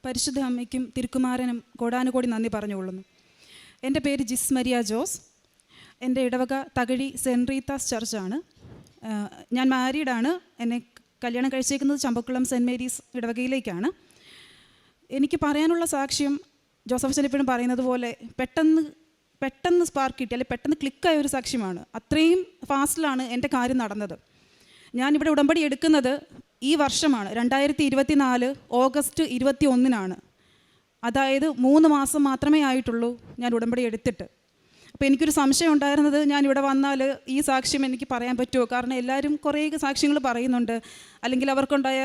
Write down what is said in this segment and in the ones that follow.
പരിശുദ്ധ അമ്മയ്ക്കും തിരുക്കുമാരനും കോടാനുകോടി നന്ദി പറഞ്ഞുകൊള്ളുന്നു. എൻ്റെ പേര് ജിസ് മരിയ ജോസ്. എൻ്റെ ഇടവക തകഴി സെൻറ്റ് റീത്താസ് ചർച്ചാണ്. ഞാൻ മാരീഡാണ്. എന്നെ കല്യാണം കഴിച്ചേക്കുന്നത് ചമ്പക്കുളം സെൻറ്റ് മേരീസ് ഇടവകയിലേക്കാണ്. എനിക്ക് പറയാനുള്ള സാക്ഷ്യം ജോസഫ് അച്ഛൻ എപ്പോഴും പറയുന്നത് പോലെ പെട്ടെന്ന് സ്പാർക്ക് കിട്ടി, അല്ലെങ്കിൽ പെട്ടെന്ന് ക്ലിക്കായ ഒരു സാക്ഷ്യമാണ്. അത്രയും ഫാസ്റ്റിലാണ് എൻ്റെ കാര്യം നടന്നത്. ഞാനിവിടെ ഉടമ്പടി എടുക്കുന്നത് ഈ വർഷമാണ്, 2024 ഓഗസ്റ്റ് 21-നാണ്. അതായത് 3 മാസം മാത്രമേ ആയിട്ടുള്ളൂ ഞാൻ ഉടമ്പടി എടുത്തിട്ട്. അപ്പോൾ എനിക്കൊരു സംശയം ഉണ്ടായിരുന്നത്, ഞാനിവിടെ വന്നാൽ ഈ സാക്ഷ്യം എനിക്ക് പറയാൻ പറ്റുമോ? കാരണം എല്ലാവരും കുറേ സാക്ഷ്യങ്ങൾ പറയുന്നുണ്ട്, അല്ലെങ്കിൽ അവർക്കുണ്ടായ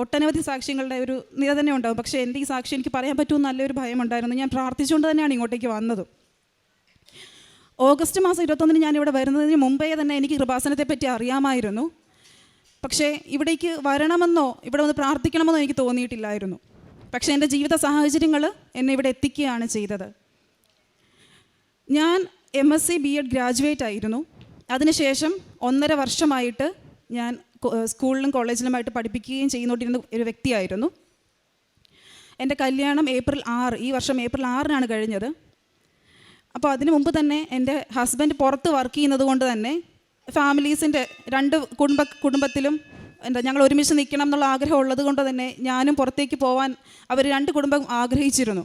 ഒട്ടനവധി സാക്ഷ്യങ്ങളുടെ ഒരു നിര തന്നെ ഉണ്ടാകും. പക്ഷേ എൻ്റെ ഈ സാക്ഷ്യം എനിക്ക് പറയാൻ പറ്റുമെന്ന് നല്ലൊരു ഭയമുണ്ടായിരുന്നു. ഞാൻ പ്രാർത്ഥിച്ചുകൊണ്ട് തന്നെയാണ് ഇങ്ങോട്ടേക്ക് വന്നത്. ഓഗസ്റ്റ് മാസം 21-ന് ഞാനിവിടെ വരുന്നതിന് മുമ്പേ തന്നെ എനിക്ക് കൃപാസനത്തെ പറ്റി അറിയാമായിരുന്നു. പക്ഷേ ഇവിടേക്ക് വരണമെന്നോ ഇവിടെ വന്ന് പ്രാർത്ഥിക്കണമെന്നോ എനിക്ക് തോന്നിയിട്ടില്ലായിരുന്നു. പക്ഷേ എൻ്റെ ജീവിത സാഹചര്യങ്ങൾ എന്നെ ഇവിടെ എത്തിക്കുകയാണ് ചെയ്തത്. ഞാൻ MSc B.Ed ഗ്രാജുവേറ്റ് ആയിരുന്നു. അതിനുശേഷം 1.5 വർഷമായിട്ട് ഞാൻ സ്കൂളിലും കോളേജിലുമായിട്ട് പഠിപ്പിക്കുകയും ചെയ്യുന്നോണ്ടിരുന്ന ഒരു വ്യക്തിയായിരുന്നു. എൻ്റെ കല്യാണം ഈ വർഷം ഏപ്രിൽ 6-നാണ് കഴിഞ്ഞത്. അപ്പോൾ അതിനു മുമ്പ് തന്നെ എൻ്റെ ഹസ്ബൻഡ് പുറത്ത് വർക്ക് ചെയ്യുന്നത് കൊണ്ട് തന്നെ ഫാമിലീസിൻ്റെ 2 കുടുംബത്തിലും ഞങ്ങൾ ഒരുമിച്ച് നിൽക്കണം എന്നുള്ള ആഗ്രഹം ഉള്ളത് കൊണ്ട് തന്നെ ഞാനും പുറത്തേക്ക് പോകാൻ അവർ 2 കുടുംബം ആഗ്രഹിച്ചിരുന്നു.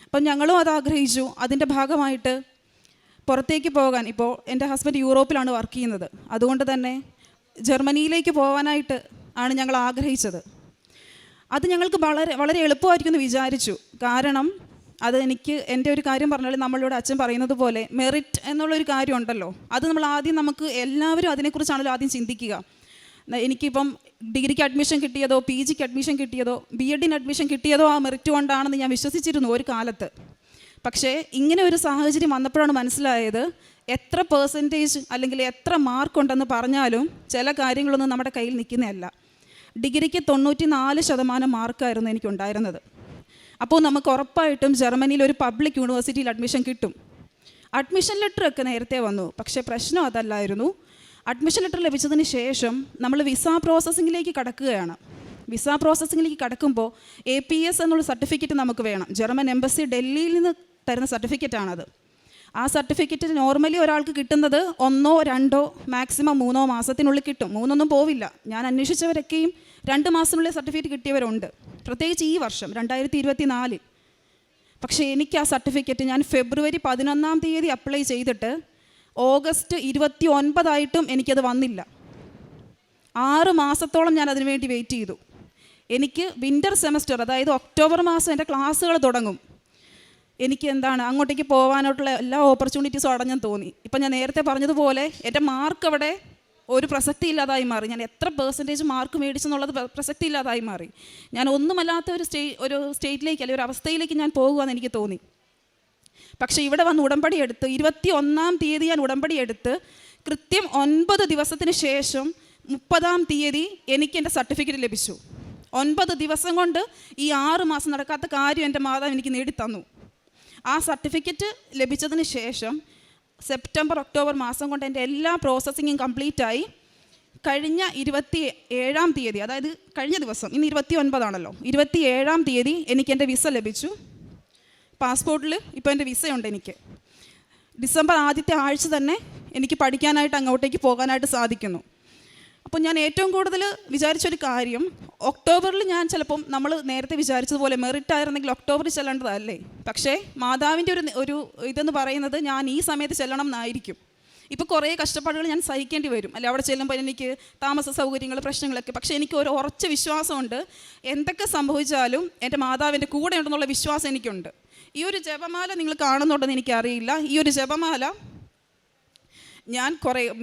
അപ്പം ഞങ്ങളും അത് ആഗ്രഹിച്ചു. അതിൻ്റെ ഭാഗമായിട്ട് പുറത്തേക്ക് പോകാൻ, ഇപ്പോൾ എൻ്റെ ഹസ്ബൻഡ് യൂറോപ്പിലാണ് വർക്ക് ചെയ്യുന്നത്, അതുകൊണ്ട് തന്നെ ജർമ്മനിയിലേക്ക് പോകാനായിട്ട് ആണ് ഞങ്ങൾ ആഗ്രഹിച്ചത്. അത് ഞങ്ങൾക്ക് വളരെ എളുപ്പമായിരിക്കും എന്ന് വിചാരിച്ചു. കാരണം അത് എൻ്റെ ഒരു കാര്യം പറഞ്ഞാൽ, നമ്മളിവിടെ അച്ഛൻ പറയുന്നത് പോലെ മെറിറ്റ് എന്നുള്ളൊരു കാര്യം ഉണ്ടല്ലോ, അത് നമുക്ക് എല്ലാവരും അതിനെക്കുറിച്ചാണല്ലോ ആദ്യം ചിന്തിക്കുക. എനിക്കിപ്പം ഡിഗ്രിക്ക് അഡ്മിഷൻ കിട്ടിയതോ PGക്ക് അഡ്മിഷൻ കിട്ടിയതോ B.Edന് അഡ്മിഷൻ കിട്ടിയതോ ആ മെറിറ്റ് കൊണ്ടാണെന്ന് ഞാൻ വിശ്വസിച്ചിരുന്നു ഒരു കാലത്ത്. പക്ഷേ ഇങ്ങനെ ഒരു സാഹചര്യം വന്നപ്പോഴാണ് മനസ്സിലായത്, എത്ര പെർസെൻറ്റേജ് അല്ലെങ്കിൽ എത്ര മാർക്കുണ്ടെന്ന് പറഞ്ഞാലും ചില കാര്യങ്ങളൊന്നും നമ്മുടെ കയ്യിൽ നിൽക്കുന്നതല്ല. ഡിഗ്രിക്ക് 94% മാർക്കായിരുന്നു എനിക്കുണ്ടായിരുന്നത്. അപ്പോൾ നമുക്ക് ഉറപ്പായിട്ടും ജർമ്മനിയിൽ ഒരു പബ്ലിക് യൂണിവേഴ്സിറ്റിയിൽ അഡ്മിഷൻ കിട്ടും. അഡ്മിഷൻ ലെറ്ററൊക്കെ നേരത്തെ വന്നു. പക്ഷേ പ്രശ്നം അതല്ലായിരുന്നു. അഡ്മിഷൻ ലെറ്റർ ലഭിച്ചതിന് ശേഷം നമ്മൾ വിസ പ്രോസസ്സിങ്ങിലേക്ക് കടക്കുകയാണ്. വിസ പ്രോസസ്സിങ്ങിലേക്ക് കടക്കുമ്പോൾ APS എന്നുള്ള സർട്ടിഫിക്കറ്റ് നമുക്ക് വേണം. ജർമ്മൻ എംബസി ഡൽഹിയിൽ നിന്ന് തരുന്ന സർട്ടിഫിക്കറ്റാണത്. ആ സർട്ടിഫിക്കറ്റ് നോർമലി ഒരാൾക്ക് കിട്ടുന്നത് 1, 2 മാക്സിമം 3 മാസത്തിനുള്ളിൽ കിട്ടും. 3 പോവില്ല. ഞാൻ അന്വേഷിച്ചവരൊക്കെയും 2 മാസത്തിനുള്ളിൽ സർട്ടിഫിക്കറ്റ് കിട്ടിയവരുണ്ട്, പ്രത്യേകിച്ച് ഈ വർഷം 2024. പക്ഷേ എനിക്ക് ആ സർട്ടിഫിക്കറ്റ് ഞാൻ ഫെബ്രുവരി 11-ാം തീയതി അപ്ലൈ ചെയ്തിട്ട് ഓഗസ്റ്റ് 29 എനിക്കത് വന്നില്ല. 6 മാസത്തോളം ഞാൻ അതിനു വേണ്ടി വെയിറ്റ് ചെയ്തു. എനിക്ക് വിൻ്റർ സെമസ്റ്റർ, അതായത് ഒക്ടോബർ മാസം എൻ്റെ ക്ലാസ്സുകൾ തുടങ്ങും. എനിക്ക് അങ്ങോട്ടേക്ക് പോകാനായിട്ടുള്ള എല്ലാ ഓപ്പർച്യൂണിറ്റീസും അടഞ്ഞെന്ന് തോന്നി. ഇപ്പം ഞാൻ നേരത്തെ പറഞ്ഞതുപോലെ എൻ്റെ മാർക്ക് അവിടെ ഒരു പ്രസക്തി ഇല്ലാതായി മാറി. ഞാൻ എത്ര പെർസെൻറ്റേജ് മാർക്ക് മേടിച്ചെന്നുള്ളത് പ്രസക്തി ഇല്ലാതായി മാറി. ഞാൻ ഒന്നുമല്ലാത്ത ഒരു സ്റ്റേറ്റിലേക്ക്, അല്ലെങ്കിൽ ഒരു അവസ്ഥയിലേക്ക് ഞാൻ പോകുകയെന്ന് എനിക്ക് തോന്നി. പക്ഷേ ഇവിടെ വന്ന് ഉടമ്പടി എടുത്ത് 21-ാം തീയതി ഞാൻ ഉടമ്പടി എടുത്ത് കൃത്യം 9 ദിവസത്തിന് ശേഷം 30-ാം തീയതി എനിക്ക് എൻ്റെ സർട്ടിഫിക്കറ്റ് ലഭിച്ചു. 9 ദിവസം കൊണ്ട് ഈ 6 മാസം നടക്കാത്ത കാര്യം എൻ്റെ മാതാവ് എനിക്ക് നേടിത്തന്നു. ആ സർട്ടിഫിക്കറ്റ് ലഭിച്ചതിന് ശേഷം സെപ്റ്റംബർ ഒക്ടോബർ മാസം കൊണ്ട് എൻ്റെ എല്ലാ പ്രോസസ്സിങ്ങും കംപ്ലീറ്റായി. കഴിഞ്ഞ 27-ാം തീയതി, അതായത് കഴിഞ്ഞ ദിവസം, ഇന്ന് 29 27-ാം തീയതി എനിക്ക് എൻ്റെ വിസ ലഭിച്ചു. പാസ്പോർട്ടിൽ ഇപ്പോൾ എൻ്റെ വിസയുണ്ട്. എനിക്ക് ഡിസംബർ ആദ്യത്തെ ആഴ്ച തന്നെ എനിക്ക് പഠിക്കാനായിട്ട് അങ്ങോട്ടേക്ക് പോകാനായിട്ട് സാധിക്കുന്നു. അപ്പോൾ ഞാൻ ഏറ്റവും കൂടുതൽ വിചാരിച്ചൊരു കാര്യം, ഒക്ടോബറിൽ ഞാൻ ചിലപ്പം നമ്മൾ നേരത്തെ വിചാരിച്ചതുപോലെ മെറിറ്റ് ആയിരുന്നെങ്കിൽ ഒക്ടോബറിൽ ചെല്ലേണ്ടതല്ലേ. പക്ഷേ മാതാവിൻ്റെ ഒരു ഇതെന്ന് പറയുന്നത് ഞാൻ ഈ സമയത്ത് ചെല്ലണം എന്നായിരിക്കും. ഇപ്പോൾ കുറേ കഷ്ടപ്പാടുകൾ ഞാൻ സഹിക്കേണ്ടി വരും, അല്ലെ അവിടെ ചെല്ലുമ്പോൾ എനിക്ക് താമസ സൗകര്യങ്ങൾ, പ്രശ്നങ്ങളൊക്കെ. പക്ഷേ എനിക്ക് ഒരു ഉറച്ച വിശ്വാസമുണ്ട്, എന്തൊക്കെ സംഭവിച്ചാലും എൻ്റെ മാതാവിൻ്റെ കൂടെ ഉണ്ടെന്നുള്ള വിശ്വാസം എനിക്കുണ്ട്. ഈ ഒരു ജപമാല നിങ്ങൾ കാണുന്നുണ്ടെന്ന് എനിക്കറിയില്ല. ഈ ഒരു ജപമാല ഞാൻ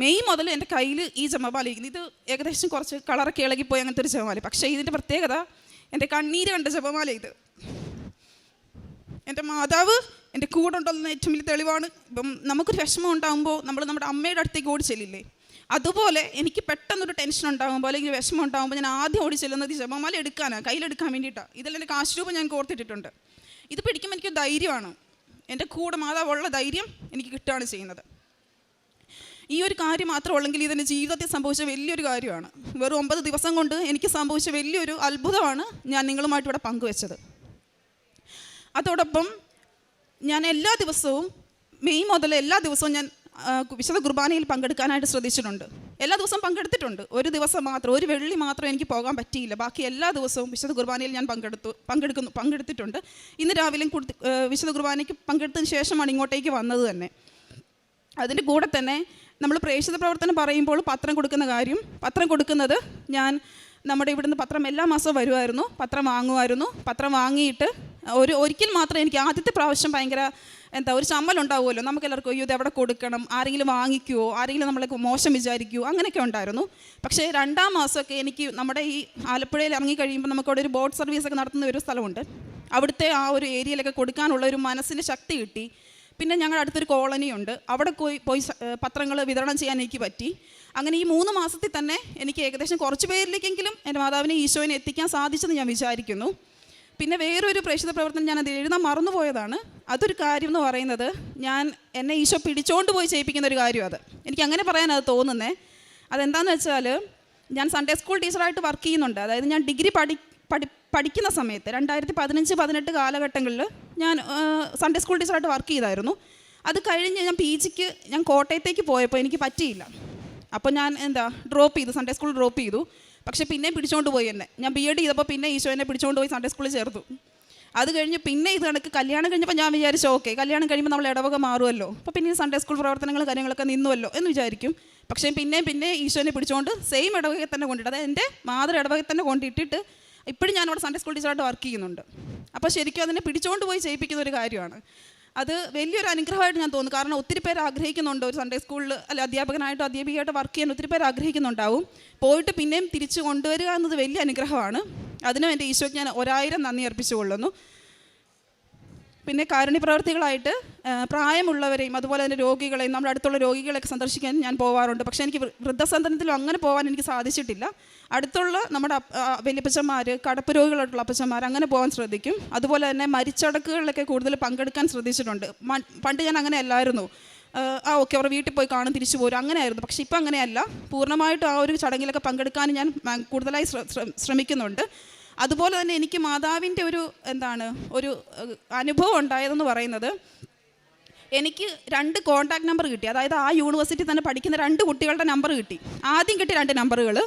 മെയ് മുതൽ എൻ്റെ കയ്യിൽ ഈ ജപമാല ഇരിക്കുന്നു. ഇത് ഏകദേശം കുറച്ച് കളറൊക്കെ ഇളകിപ്പോയി അങ്ങനത്തെ ഒരു ജപമാല. പക്ഷേ ഇതിൻ്റെ പ്രത്യേകത, എൻ്റെ കണ്ണീര് കണ്ട ജപമാല ഇത്. എൻ്റെ മാതാവ് എൻ്റെ കൂടെ ഉണ്ടെന്ന ഏറ്റവും വലിയ തെളിവാണ്. ഇപ്പം നമുക്കൊരു വിഷമം ഉണ്ടാകുമ്പോൾ നമ്മൾ നമ്മുടെ അമ്മയുടെ അടുത്തേക്ക് ഓടി ചെല്ലില്ലേ, അതുപോലെ എനിക്ക് പെട്ടെന്നൊരു ടെൻഷൻ ഉണ്ടാകുമ്പോൾ അല്ലെങ്കിൽ വിഷമം ഉണ്ടാകുമ്പോൾ ഞാൻ ആദ്യം ഓടി ചെല്ലുന്നത് ഈ ജപമാല എടുക്കാനാണ്, കയ്യിലെടുക്കാൻ വേണ്ടിയിട്ടാണ്. ഇതിൽ എൻ്റെ കാശ് രൂപ ഞാൻ കോർത്തിട്ടിട്ടുണ്ട്. ഇത് പിടിക്കുമ്പോൾ എനിക്ക് ധൈര്യമാണ്. എൻ്റെ കൂടെ മാതാവുള്ള ധൈര്യം എനിക്ക് കിട്ടുകയാണ് ചെയ്യുന്നത്. ഈ ഒരു കാര്യം മാത്രമുള്ളെങ്കിൽ ഇതെൻ്റെ ജീവിതത്തിൽ സംഭവിച്ച വലിയൊരു കാര്യമാണ്. വെറും 9 ദിവസം കൊണ്ട് എനിക്ക് സംഭവിച്ച വലിയൊരു അത്ഭുതമാണ് ഞാൻ നിങ്ങളുമായിട്ട് ഇവിടെ പങ്കുവെച്ചത്. അതോടൊപ്പം ഞാൻ എല്ലാ ദിവസവും മെയ് മുതൽ എല്ലാ ദിവസവും ഞാൻ വിശുദ്ധ കുർബാനയിൽ പങ്കെടുക്കാനായിട്ട് ശ്രദ്ധിച്ചിട്ടുണ്ട്. എല്ലാ ദിവസവും പങ്കെടുത്തിട്ടുണ്ട്. ഒരു ദിവസം മാത്രം, ഒരു വെള്ളി മാത്രം എനിക്ക് പോകാൻ പറ്റിയില്ല. ബാക്കി എല്ലാ ദിവസവും വിശുദ്ധ കുർബാനയിൽ ഞാൻ പങ്കെടുത്തിട്ടുണ്ട്. ഇന്ന് രാവിലെയും വിശുദ്ധ കുർബാനയ്ക്ക് പങ്കെടുത്തതിന് ശേഷമാണ് ഇങ്ങോട്ടേക്ക് വന്നത് തന്നെ. അതിൻ്റെ കൂടെ തന്നെ നമ്മൾ പ്രേക്ഷിത പ്രവർത്തനം പറയുമ്പോൾ പത്രം കൊടുക്കുന്നത് ഞാൻ നമ്മുടെ ഇവിടുന്ന് പത്രം എല്ലാ മാസവും വരുമായിരുന്നു, പത്രം വാങ്ങുമായിരുന്നു. പത്രം വാങ്ങിയിട്ട് ഒരിക്കൽ മാത്രം എനിക്ക് ആദ്യത്തെ പ്രാവശ്യം ഭയങ്കര ഒരു ചമ്മലുണ്ടാവുമല്ലോ, നമുക്കെല്ലാവർക്കും അയ്യോ ഇത് എവിടെ കൊടുക്കണം, ആരെങ്കിലും വാങ്ങിക്കുമോ, ആരെങ്കിലും നമ്മളെ മോശം വിചാരിക്കുമോ, അങ്ങനെയൊക്കെ ഉണ്ടായിരുന്നു. പക്ഷേ 2-ാം മാസമൊക്കെ എനിക്ക് നമ്മുടെ ഈ ആലപ്പുഴയിൽ ഇറങ്ങിക്കഴിയുമ്പോൾ നമുക്കവിടെ ഒരു ബോട്ട് സർവീസൊക്കെ നടത്തുന്ന ഒരു സ്ഥലമുണ്ട്. അവിടുത്തെ ആ ഒരു ഏരിയയിലൊക്കെ കൊടുക്കാനുള്ള ഒരു മനസ്സിന് ശക്തി കിട്ടി. പിന്നെ ഞങ്ങളുടെ അടുത്തൊരു കോളനിയുണ്ട്, അവിടെ പോയി പത്രങ്ങൾ വിതരണം ചെയ്യാൻ എനിക്ക് പറ്റി. അങ്ങനെ ഈ 3 മാസത്തിൽ തന്നെ എനിക്ക് ഏകദേശം കുറച്ച് പേരിലേക്കെങ്കിലും എൻ്റെ മാതാവിനെ ഈശോനെ എത്തിക്കാൻ സാധിച്ചെന്ന് ഞാൻ വിചാരിക്കുന്നു. പിന്നെ വേറൊരു പ്രേക്ഷിത പ്രവർത്തനം ഞാൻ അത് എഴുതാൻ മറന്നുപോയതാണ്. അതൊരു കാര്യം എന്ന് പറയുന്നത്, എന്നെ ഈശോ പിടിച്ചോണ്ട് പോയി ചെയ്യിപ്പിക്കുന്ന ഒരു കാര്യം. എനിക്ക് അങ്ങനെ പറയാൻ അത് തോന്നുന്നത്. അതെന്താണെന്ന് വെച്ചാൽ, ഞാൻ സൺഡേ സ്കൂൾ ടീച്ചറായിട്ട് വർക്ക് ചെയ്യുന്നുണ്ട്. അതായത് ഞാൻ ഡിഗ്രി പഠിക്കുന്ന സമയത്ത് 2015-18 കാലഘട്ടങ്ങളിൽ ഞാൻ സൺഡേ സ്കൂൾ ടീച്ചറായിട്ട് വർക്ക് ചെയ്തായിരുന്നു. അത് കഴിഞ്ഞ് ഞാൻ PGക്ക് ഞാൻ കോട്ടയത്തേക്ക് പോയപ്പോൾ എനിക്ക് പറ്റിയില്ല. അപ്പോൾ ഞാൻ സൺഡേ സ്കൂൾ ഡ്രോപ്പ് ചെയ്തു. പക്ഷേ പിന്നെയും പിടിച്ചുകൊണ്ട് പോയി എന്നെ. ഞാൻ BEd ചെയ്തപ്പോൾ പിന്നെ ഈശോ എന്നെ പിടിച്ചുകൊണ്ട് പോയി സൺഡേ സ്കൂളിൽ ചേർത്തു. അത് കഴിഞ്ഞ് പിന്നെ ഇത് കണക്ക് കല്യാണം കഴിഞ്ഞപ്പോൾ ഞാൻ വിചാരിച്ചു, ഓക്കെ കല്യാണം കഴിയുമ്പോൾ നമ്മൾ ഇടവക മാറുമല്ലോ, അപ്പോൾ പിന്നെ സൺഡേ സ്കൂൾ കാര്യങ്ങളൊക്കെ നിന്നുവല്ലോ എന്ന് വിചാരിക്കും. പക്ഷേ പിന്നെ ഈശോനെ പിടിച്ചുകൊണ്ട് സെയിം ഇടവകയിൽ തന്നെ കൊണ്ടിട്ട്, അതായത് എൻ്റെ മാതൃ ഇടവകയിൽ തന്നെ കൊണ്ടിട്ടിട്ട് ഇപ്പോഴും ഞാനവിടെ സൺഡേ സ്കൂൾ ടീച്ചറായിട്ട് വർക്ക് ചെയ്യുന്നുണ്ട്. അപ്പോൾ ശരിക്കും അതിനെ പിടിച്ചുകൊണ്ട് പോയി ചെയ്യിപ്പിക്കുന്ന ഒരു കാര്യമാണ്. അത് വലിയൊരു അനുഗ്രഹമായിട്ട് ഞാൻ തോന്നുന്നു. കാരണം ഒത്തിരി പേര് ആഗ്രഹിക്കുന്നുണ്ട് ഒരു സൺഡേ സ്കൂളിൽ അധ്യാപകനായിട്ടോ അധ്യാപികയായിട്ടോ വർക്ക് ചെയ്യാൻ ഒത്തിരി പേര് ആഗ്രഹിക്കുന്നുണ്ടാവും. പോയിട്ട് പിന്നെയും തിരിച്ചു കൊണ്ടുവരിക എന്നത് വലിയ അനുഗ്രഹമാണ്. അതിനും എൻ്റെ ഈശോയ്ക്ക് ഞാൻ 1000 നന്ദി അർപ്പിച്ചുകൊള്ളുന്നു. പിന്നെ കാരുണ്യ പ്രവർത്തികളായിട്ട് പ്രായമുള്ളവരെയും അതുപോലെ തന്നെ രോഗികളെയും, നമ്മുടെ അടുത്തുള്ള രോഗികളെയൊക്കെ സന്ദർശിക്കാൻ ഞാൻ പോകാറുണ്ട്. പക്ഷേ എനിക്ക് വൃദ്ധസദനത്തിലും അങ്ങനെ പോകാൻ എനിക്ക് സാധിച്ചിട്ടില്ല. അടുത്തുള്ള നമ്മുടെ വലിയപ്പച്ചന്മാർ, കടപ്പ് രോഗികളായിട്ടുള്ള അപ്പച്ചന്മാർ, അങ്ങനെ പോകാൻ ശ്രദ്ധിക്കും. അതുപോലെ തന്നെ മരിച്ചടക്കുകളിലൊക്കെ കൂടുതൽ പങ്കെടുക്കാൻ ശ്രദ്ധിച്ചിട്ടുണ്ട്. പണ്ട് ഞാൻ അങ്ങനെ അല്ലായിരുന്നു. ഓക്കെ അവർ വീട്ടിൽ പോയി കാണും, തിരിച്ചു പോരും, അങ്ങനെയായിരുന്നു. പക്ഷേ ഇപ്പം അങ്ങനെയല്ല. പൂർണ്ണമായിട്ടും ആ ഒരു ചടങ്ങിലൊക്കെ പങ്കെടുക്കാൻ ഞാൻ കൂടുതലായി ശ്രമിക്കുന്നുണ്ട്. അതുപോലെ തന്നെ എനിക്ക് മാതാവിൻ്റെ ഒരു അനുഭവം ഉണ്ടായതെന്ന് പറയുന്നത്, എനിക്ക് 2 കോൺടാക്ട് നമ്പർ കിട്ടി. അതായത് ആ യൂണിവേഴ്സിറ്റി തന്നെ പഠിക്കുന്ന 2 കുട്ടികളുടെ നമ്പർ കിട്ടി. ആദ്യം കിട്ടിയ 2 നമ്പറുകൾ,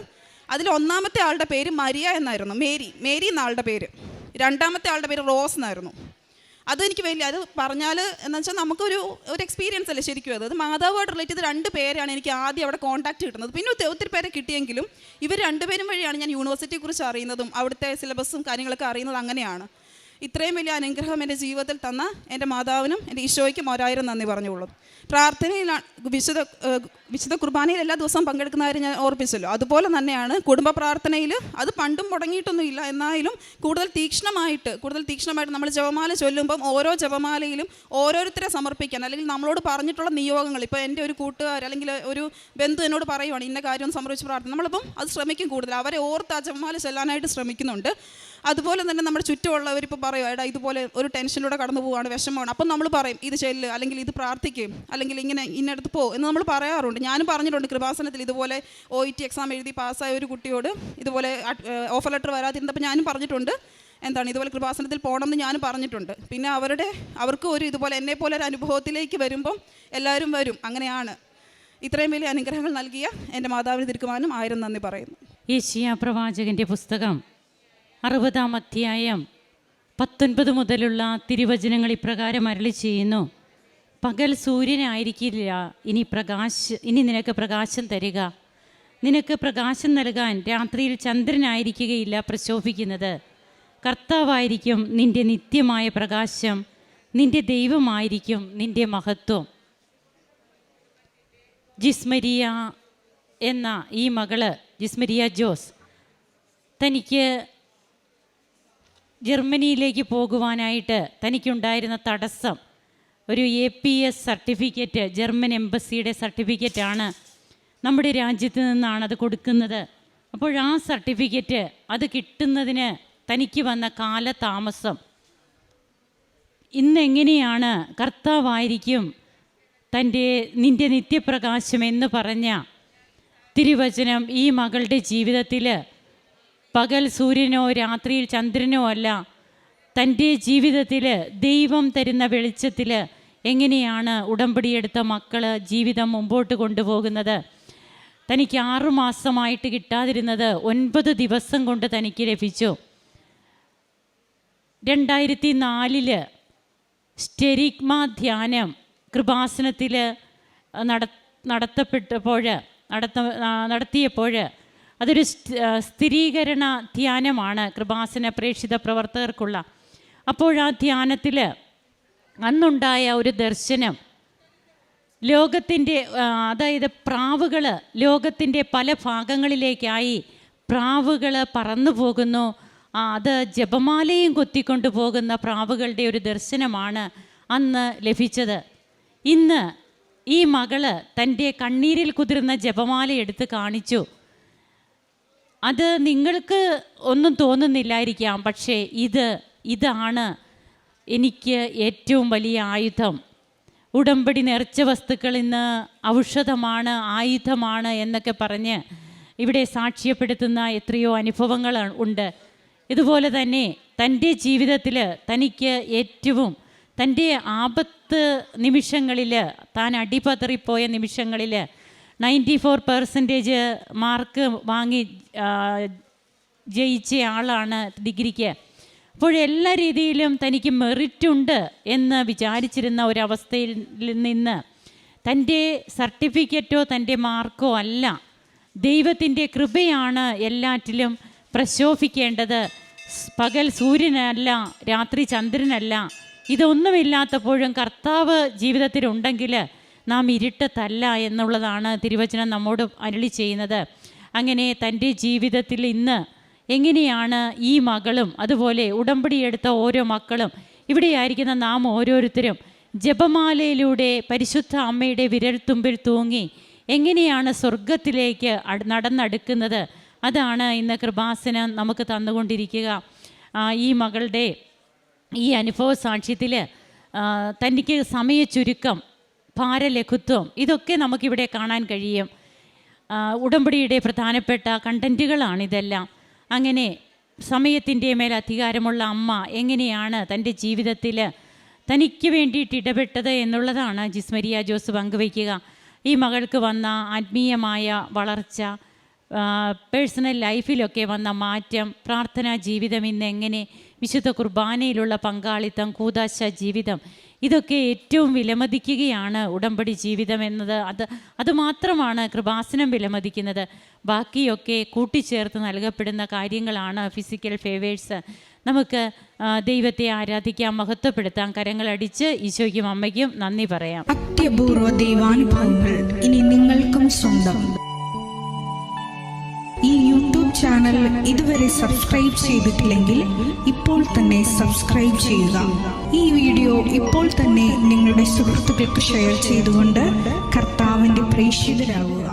അതിൽ ഒന്നാമത്തെ ആളുടെ പേര് മരിയ എന്നായിരുന്നു, മേരി എന്ന ആളുടെ പേര്. 2ാമത്തെ ആളുടെ പേര് റോസ് എന്നായിരുന്നു. അതെനിക്ക് അത് പറഞ്ഞാൽ എന്ന് വെച്ചാൽ നമുക്കൊരു എക്സ്പീരിയൻസ് അല്ലേ ശരിക്കും. അത് മാതാവുമായിട്ട് റിലേറ്റ് ചെയ്ത് 2 പേരാണ് എനിക്ക് ആദ്യം അവിടെ കോൺടാക്റ്റ് കിട്ടുന്നത്. പിന്നെ ഒത്തിരി പേരെ കിട്ടിയെങ്കിലും ഇവർ 2 പേരും വഴിയാണ് ഞാൻ യൂണിവേഴ്സിറ്റിയെക്കുറിച്ച് അറിയുന്നതും അവിടുത്തെ സിലബസും കാര്യങ്ങളൊക്കെ അറിയുന്നത്. അങ്ങനെയാണ്. ഇത്രയും വലിയ അനുഗ്രഹം എൻ്റെ ജീവിതത്തിൽ തന്ന എൻ്റെ മാതാവിനും എൻ്റെ ഈശോയ്ക്കും 1000 നന്ദി പറഞ്ഞുള്ളൂ. പ്രാർത്ഥനയിലാണ് വിശുദ്ധ കുർബാനയിൽ എല്ലാ ദിവസവും പങ്കെടുക്കുന്ന കാര്യം ഞാൻ ഓർപ്പിച്ചല്ലോ. അതുപോലെ തന്നെയാണ് കുടുംബ പ്രാർത്ഥനയിൽ. അത് പണ്ടും മുടങ്ങിയിട്ടൊന്നുമില്ല. എന്നാലും കൂടുതൽ തീക്ഷ്ണമായിട്ട് നമ്മൾ ജപമാല ചൊല്ലുമ്പം ഓരോ ജപമാലയിലും ഓരോരുത്തരെ സമർപ്പിക്കാൻ, അല്ലെങ്കിൽ നമ്മളോട് പറഞ്ഞിട്ടുള്ള നിയോഗങ്ങൾ, ഇപ്പോൾ എൻ്റെ ഒരു കൂട്ടുകാർ അല്ലെങ്കിൽ ഒരു ബന്ധു എന്നോട് പറയുവാണ് ഇന്ന കാര്യം സമർപ്പിച്ച് പ്രാർത്ഥന, നമ്മളിപ്പം അത് ശ്രമിക്കും കൂടുതൽ. അവരെ ഓർത്ത് ആ ജപമാല ചെല്ലാനായിട്ട് ശ്രമിക്കുന്നുണ്ട്. അതുപോലെ തന്നെ നമ്മുടെ ചുറ്റുമുള്ളവരിപ്പോൾ പറയും, എടാ ഇതുപോലെ ഒരു ടെൻഷനിലൂടെ കടന്നു പോവുകയാണ്, വിഷമമാണ്, അപ്പം നമ്മൾ പറയും ഇത് ചെല്ല്, അല്ലെങ്കിൽ ഇത് പ്രാർത്ഥിക്കും, അല്ലെങ്കിൽ ഇന്നടുത്ത് പോ എന്ന് നമ്മൾ പറയാറുണ്ട്. ഞാനും പറഞ്ഞിട്ടുണ്ട് കൃപാസനത്തിൽ. ഇതുപോലെ OET എക്സാം എഴുതി പാസ്സായ ഒരു കുട്ടിയോട് ഇതുപോലെ ഓഫർ ലെറ്റർ വരാതിരുന്നപ്പോൾ ഞാനും പറഞ്ഞിട്ടുണ്ട് ഇതുപോലെ കൃപാസനത്തിൽ പോകണമെന്ന് ഞാനും പറഞ്ഞിട്ടുണ്ട്. പിന്നെ അവർക്ക് ഇതുപോലെ എന്നെപ്പോലെ ഒരു അനുഭവത്തിലേക്ക് വരുമ്പം എല്ലാവരും വരും. അങ്ങനെയാണ്. ഇത്രയും വലിയ അനുഗ്രഹങ്ങൾ നൽകിയ എൻ്റെ മാതാവിന് തിരുക്കുവാനും 1000 നന്ദി പറയുന്നു. യേശയ്യാ പ്രവാചകൻ്റെ പുസ്തകം 60-ാം അധ്യായം 19 മുതലുള്ള തിരുവചനങ്ങൾ ഇപ്രകാരം അരുളി ചെയ്യുന്നു: പകൽ സൂര്യനായിരിക്കില്ല, ഇനി നിനക്ക് പ്രകാശം തരിക. നിനക്ക് പ്രകാശം നൽകാൻ രാത്രിയിൽ ചന്ദ്രനായിരിക്കുകയില്ല പ്രശോഭിക്കുന്നത്. കർത്താവായിരിക്കും നിൻ്റെ നിത്യമായ പ്രകാശം, നിൻ്റെ ദൈവമായിരിക്കും നിൻ്റെ മഹത്വം. ജിസ്മരിയ എന്ന ഈ മകള്, ജിസ്മരിയ ജോസ്, തനിക്ക് ജർമ്മനിയിലേക്ക് പോകുവാനായിട്ട് തനിക്കുണ്ടായിരുന്ന തടസ്സം ഒരു APS സർട്ടിഫിക്കറ്റ്, ജർമ്മൻ എംബസിയുടെ സർട്ടിഫിക്കറ്റാണ്. നമ്മുടെ രാജ്യത്ത് നിന്നാണ് അത് കൊടുക്കുന്നത്. അപ്പോൾ ആ സർട്ടിഫിക്കറ്റ് അത് കിട്ടുന്നതിന് തനിക്ക് വന്ന കാലതാമസം, ഇന്നെങ്ങനെയാണ് കർത്താവായിരിക്കും നിൻ്റെ നിത്യപ്രകാശം എന്ന് പറഞ്ഞ തിരുവചനം ഈ മകളുടെ ജീവിതത്തിൽ പകൽ സൂര്യനോ രാത്രിയിൽ ചന്ദ്രനോ അല്ല, തൻ്റെ ജീവിതത്തിൽ ദൈവം തരുന്ന വെളിച്ചത്തിൽ എങ്ങനെയാണ് ഉടമ്പടിയെടുത്ത മക്കൾ ജീവിതം മുമ്പോട്ട് കൊണ്ടുപോകുന്നത്. തനിക്ക് 6 മാസമായിട്ട് കിട്ടാതിരുന്നത് 9 ദിവസം കൊണ്ട് തനിക്ക് ലഭിച്ചു. 2004 സ്റ്റെരിഗ്മ ധ്യാനം കൃപാസനത്തിൽ നടത്തിയപ്പോൾ അതൊരു സ്ഥിരീകരണ ധ്യാനമാണ് കൃപാസന പ്രേക്ഷിത പ്രവർത്തകർക്കുള്ള. അപ്പോൾ ആ ധ്യാനത്തിൽ അന്നുണ്ടായ ഒരു ദർശനം, ലോകത്തിൻ്റെ അതായത് പ്രാവുകൾ ലോകത്തിൻ്റെ പല ഭാഗങ്ങളിലേക്കായി പ്രാവുകൾ പറന്നു പോകുന്നു. അത് ജപമാലയും കൊത്തിക്കൊണ്ട് പോകുന്ന പ്രാവുകളുടെ ഒരു ദർശനമാണ് അന്ന് ലഭിച്ചത്. ഇന്ന് ഈ മകള് തൻ്റെ കണ്ണീരിൽ കുതിർന്ന ജപമാല എടുത്ത് കാണിച്ചു. അത് നിങ്ങൾക്ക് ഒന്നും തോന്നുന്നില്ലായിരിക്കാം, പക്ഷേ ഇതാണ് എനിക്ക് ഏറ്റവും വലിയ ആയുധം. ഉടമ്പടി നേർച്ച വസ്തുക്കൾ ഇന്ന് ഔഷധമാണ്, ആയുധമാണ് എന്നൊക്കെ പറഞ്ഞ് ഇവിടെ സാക്ഷ്യപ്പെടുത്തുന്ന എത്രയോ അനുഭവങ്ങൾ ഉണ്ട്. ഇതുപോലെ തന്നെ തൻ്റെ ജീവിതത്തിൽ തനിക്ക് ഏറ്റവും തൻ്റെ ആപത്ത് നിമിഷങ്ങളിൽ, താൻ അടിപതറിപ്പോയ നിമിഷങ്ങളിൽ 94% മാർക്ക് വാങ്ങി ജയിച്ച ആളാണ് ഡിഗ്രിക്ക്. അപ്പോൾ എല്ലാ രീതിയിലും തനിക്ക് മെറിറ്റുണ്ട് എന്ന് വിചാരിച്ചിരുന്ന ഒരവസ്ഥയിൽ നിന്ന് തൻ്റെ സർട്ടിഫിക്കറ്റോ തൻ്റെ മാർക്കോ അല്ല, ദൈവത്തിൻ്റെ കൃപയാണ് എല്ലാറ്റിലും പ്രശോഭിക്കേണ്ടത്. പകൽ സൂര്യനല്ല, രാത്രി ചന്ദ്രനല്ല. ഇതൊന്നുമില്ലാത്തപ്പോഴും കർത്താവ് ജീവിതത്തിലുണ്ടെങ്കിൽ നാം ഇരുട്ടത്തല്ല എന്നുള്ളതാണ് തിരുവചനം നമ്മോട് അരുളി ചെയ്യുന്നത്. അങ്ങനെ തൻ്റെ ജീവിതത്തിൽ ഇന്ന് എങ്ങനെയാണ് ഈ മകളും അതുപോലെ ഉടമ്പടിയെടുത്ത ഓരോ മക്കളും ഇവിടെയായിരിക്കുന്ന നാം ഓരോരുത്തരും ജപമാലയിലൂടെ പരിശുദ്ധ അമ്മയുടെ വിരൽത്തുമ്പിൽ തൂങ്ങി എങ്ങനെയാണ് സ്വർഗത്തിലേക്ക് നടന്നെടുക്കുന്നത്, അതാണ് ഇന്ന് കൃപാസനം നമുക്ക് തന്നുകൊണ്ടിരിക്കുക. ഈ മകളുടെ ഈ അനുഭവ സാക്ഷ്യത്തിൽ തനിക്ക് സമയച്ചുരുക്കം, ഭാരലഘുത്വം, ഇതൊക്കെ നമുക്കിവിടെ കാണാൻ കഴിയും. ഉടമ്പടിയുടെ പ്രധാനപ്പെട്ട കണ്ടൻറ്റുകളാണിതെല്ലാം. അങ്ങനെ സമയത്തിൻ്റെ മേൽ അധികാരമുള്ള അമ്മ എങ്ങനെയാണ് തൻ്റെ ജീവിതത്തിൽ തനിക്ക് വേണ്ടിയിട്ട് ഇടപെട്ടത് എന്നുള്ളതാണ് ജിസ്മരിയ ജോസ് പങ്കുവയ്ക്കുക. ഈ മകൾക്ക് വന്ന ആത്മീയമായ വളർച്ച, പേഴ്സണൽ ലൈഫിലൊക്കെ വന്ന മാറ്റം, പ്രാർത്ഥനാ ജീവിതം, ഇന്ന് എങ്ങനെ വിശുദ്ധ കുർബാനയിലുള്ള പങ്കാളിത്തം, കൂദാശ ജീവിതം, ഇതൊക്കെ ഏറ്റവും വിലമതിക്കുകയാണ് ഉടമ്പടി ജീവിതം എന്നത്. അതുമാത്രമാണ് കൃപാസനം വിലമതിക്കുന്നത്. ബാക്കിയൊക്കെ കൂട്ടിച്ചേർത്ത് നൽകപ്പെടുന്ന കാര്യങ്ങളാണ് ഫിസിക്കൽ ഫേവേഴ്സ്. നമുക്ക് ദൈവത്തെ ആരാധിക്കാം, മഹത്വപ്പെടുത്താം, കരങ്ങളടിച്ച് ഈശോയ്ക്കും അമ്മയ്ക്കും നന്ദി പറയാം. അത്യപൂർവ ദൈവാനുഭവങ്ങൾ ഇനി നിങ്ങൾക്കും സ്വന്തം. ഈ യൂട്യൂബ് ചാനൽ ഇതുവരെ സബ്സ്ക്രൈബ് ചെയ്തിട്ടില്ലെങ്കിൽ ഇപ്പോൾ തന്നെ സബ്സ്ക്രൈബ് ചെയ്യുക. ഈ വീഡിയോ ഇപ്പോൾ തന്നെ നിങ്ങളുടെ സുഹൃത്തുക്കൾക്ക് ഷെയർ ചെയ്തുകൊണ്ട് കർത്താവിൻ്റെ പ്രേക്ഷിതരാകുക.